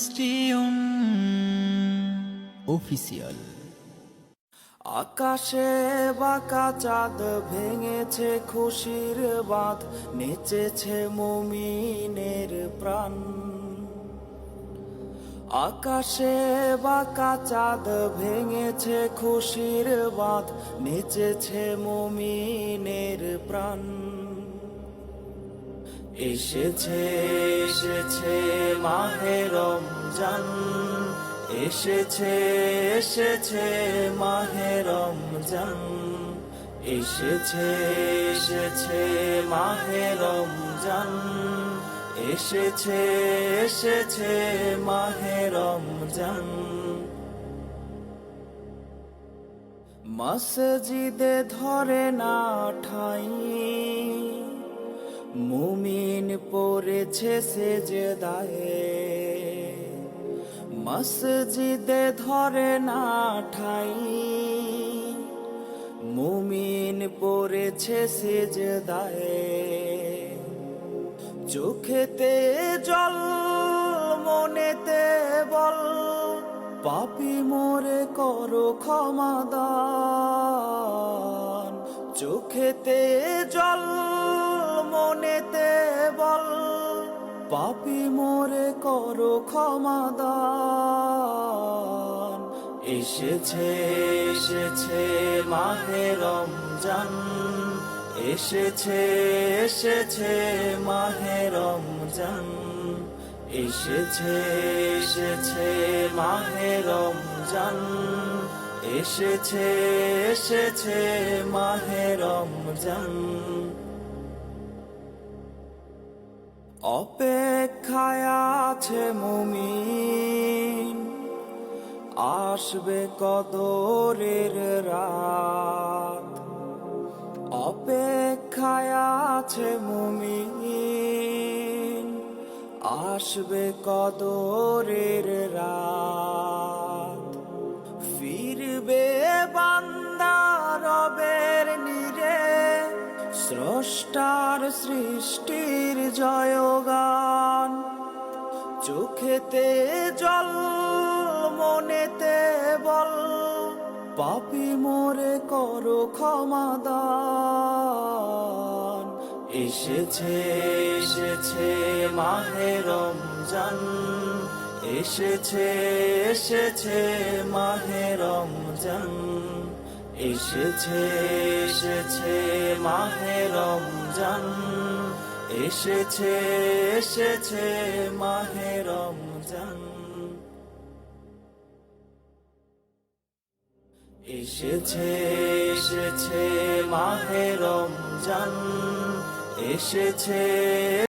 স্টিয়ন official. আকাশে বাঁকা চাঁদ ভেঙেছে খুশির বাঁধ, নেচেছে মুমিনের প্রাণ। আকাশে বাঁকা চাঁদ ভেঙেছে খুশির বাঁধ, নেচেছে মুমিনের প্রাণ। এসেছে এসেছে মাহে রমজান, এসেছে এসেছে মাহে রমজান, এসেছে এসেছে মাহে রমজান, এসেছে এসেছে মাহে রমজান। মসজিদে ধরে না ঠাই, মুমিন পড়েছে সেজদায়ে। মসজিদে ধরে না ঠাই, মুমিন পড়েছে সেজদায়ে। চোখেতে জল মনেতে বল, পাপী মোরে করো ক্ষমাদান। চোখেতে জল মনেতে বল, পাপী মোরে করো ক্ষমাদান। এসেছে এসেছে মাহে রমজান, এসেছে এসেছে মাহে রমজান, এসেছে এসেছে মাহে রমজান, এসেছে এসেছে মাহে রমজান। অপেক্ষায় আছে মুমিন, আসবে কদরের রাত। অপেক্ষায় আছে মুমিন, আসবে কদরের রাত। ফিরবে বান্দা রবের নিরে, স্রষ্টার সৃষ্টির জয়গান। চোখেতে জল মনেতে বল, পাপী মোরে করো ক্ষমাদান। এসেছে এসেছে মাহে রমজান, এসেছে এসেছে মাহে রমজান, এসেছে এসেছে মাহে রমজান, এসেছে এসেছে মাহে রমজান, এসেছে এসেছে মাহে রমজান, এসেছে